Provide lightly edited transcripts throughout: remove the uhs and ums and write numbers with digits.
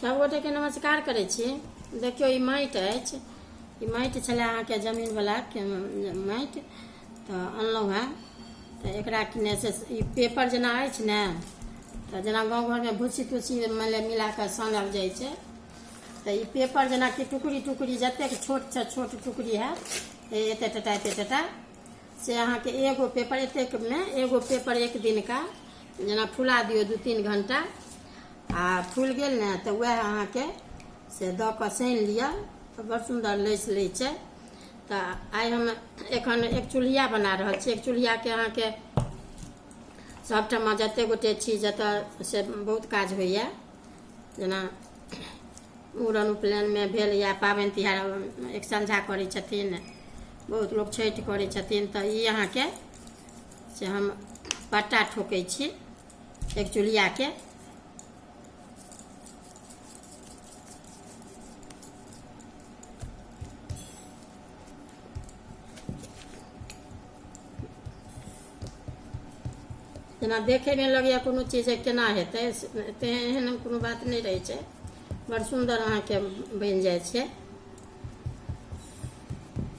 सब गोटेके नमस्कार करै छी। देखियौ ई माटि अछि, ई माटि छलै अहाँके जमीनवला माटि, तऽ अनलहुँ हेँ। तऽ एकरा किने से ई पेपर जेना अछि ने, तऽ जेना गाँव घरमे भूसी तूसी मिला कऽ सानल जाइ छै, तऽ ई पेपर जेनाकि टुकड़ी टुकड़ी जतेक छोट सँ छोट टुकड़ी हैत, एते टटा से अहाँके एगो पेपर एतेकमे एगो पेपर एक दिनका जेना फुला दियौ 2-3 घंटा, आ फूल गेल ने तऽ वएह अहाँके से दऽ कऽ सानि लिअ तऽ बड़ सुन्दर लसि लै छै। तऽ आइ हम एखन एक चूल्हिया बना रहल छी। एक चूल्हियाके अहाँके सबठाम जतेक गोटे छी जतऽ से बहुत काज होइए, जेना मूड़न उपनयनमे भेल या पाबनि तिहार एक संझा करै छथिन, बहुत लोक छठि करै छथिन, तऽ ई अहाँके से हम पट्टा ठोकै छी एक चूल्हियाके। जेना देखैमे लगैए कोनो चीज केना हेतै, एहन कोनो बात नहि रहै छै, बड़ सुन्दर अहाँके बनि जाइ छै।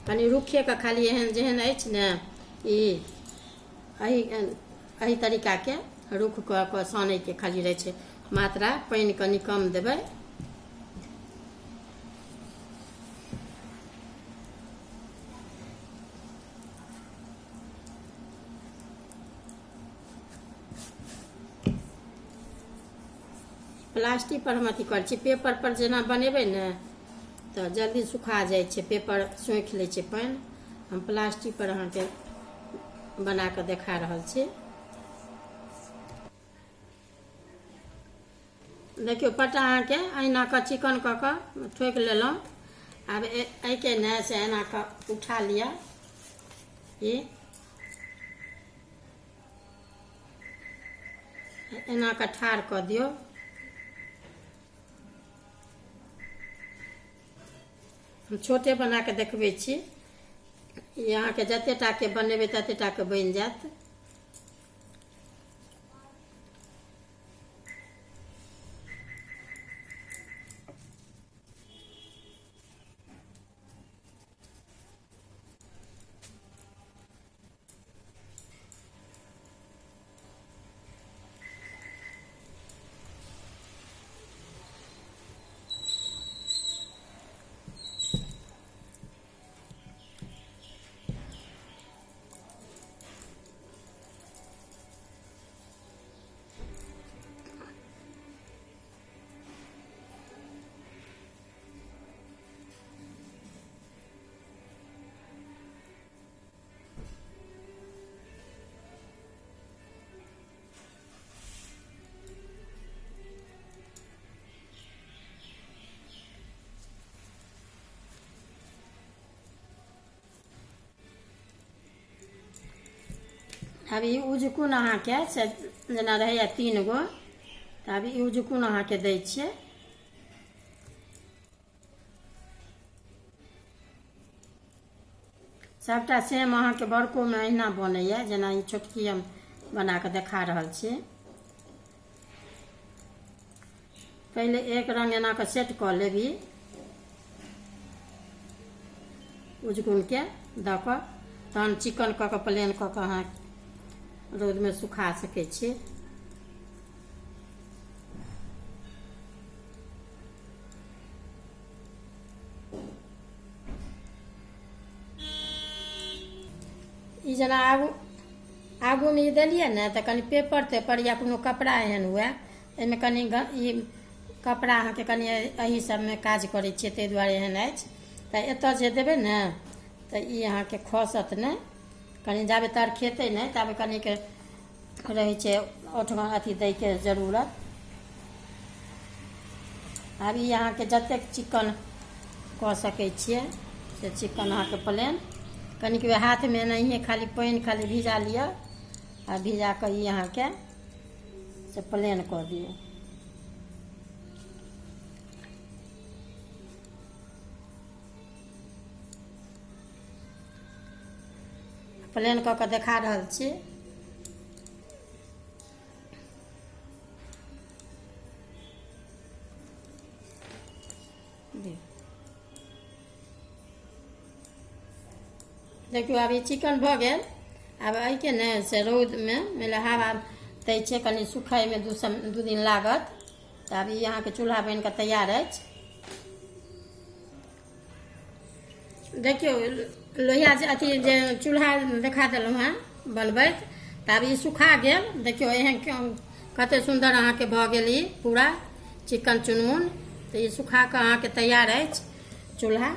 कनि रुखेके खाली एहन जेहन अछि ने, ई एही तरीकाके रुख कऽ सानैके खाली रहै छै, मात्रा पानि कनि कम देबै। प्लास्टिक पर हम अथी करै छी, पेपर पर जेना बनेबै ने तऽ जल्दी सुखा जाइ छै, पेपर सोखि लै छै पानि। हम प्लास्टिक पर अहाँके बना कऽ देखा रहल छी। देखियौ पट्टा अहाँके अहिना कऽ चिकन कऽ कऽ ठोकि लेलहुँ। आब एहिके ने से एना कऽ उठा लिअ, एना कऽ ठाढ़ कऽ दियौ। हम छोटे बना कऽ देखबै छी, ई अहाँके जतेक टाके बनेबै ततेक टाके बनि जायत। अब ई उजकुन अहाँके से जेना रहैए 3 गो, तऽ अब ई उजकुन अहाँके दै छियै। सबटा सेम अहाँके बड़कोमे अहिना बनैए, जेना ई छोटकी हम बना कऽ देखा रहल छी। पहिले एक रंग एना कऽ सेट कऽ लेबी उजकुनके दऽ कऽ, तहन चिकन कऽ कऽ प्लेन कऽ कऽ अहाँ रौदमे सुखा सकै छी। ई जेना आगूमे ई देलियै ने तऽ कनि पेपर तेपर या कोनो कपड़ा एहन हुए, एहिमे कनि ई कपड़ा अहाँके कनि एही सबमे काज करै छियै, ताहि दुआरे एहन अछि। तऽ एतऽ जे देबै ने तऽ ई अहाँके खसत नहि, कनि जाबे तर खेतै नहि ताबे कनिक रहै छै ओठमा अथी दैके जरूरत। आब ई अहाँके जतेक चिकन कऽ सकै छियै से चिकन अहाँके प्लेन कनिक हाथमे एनाहिए खाली पानि खाली भिजा लिअ, आ भिजा कऽ ई अहाँके से प्लेन कऽ दियौ। प्लेन कऽ कऽ देखा रहल छी। देखियो आब ई चिकन भऽ गेल। आब एहिके ने से रौदमे मेले हवा दै छै, कनि सुखाइमे दू दिन लागत। तऽ आब ई अहाँके चूल्हा बनि कऽ तैयार अछि। देखियो लोहिया अथी जे चूल्हा देखा देलहुँ हेँ बनबैत, तऽ आब ई सुखा गेल। देखियो एहन कते सुन्दर अहाँके भऽ गेल ई पूरा चिकन चुनमुन। तऽ ई सुखा कऽ अहाँके तैयार अछि चूल्हा।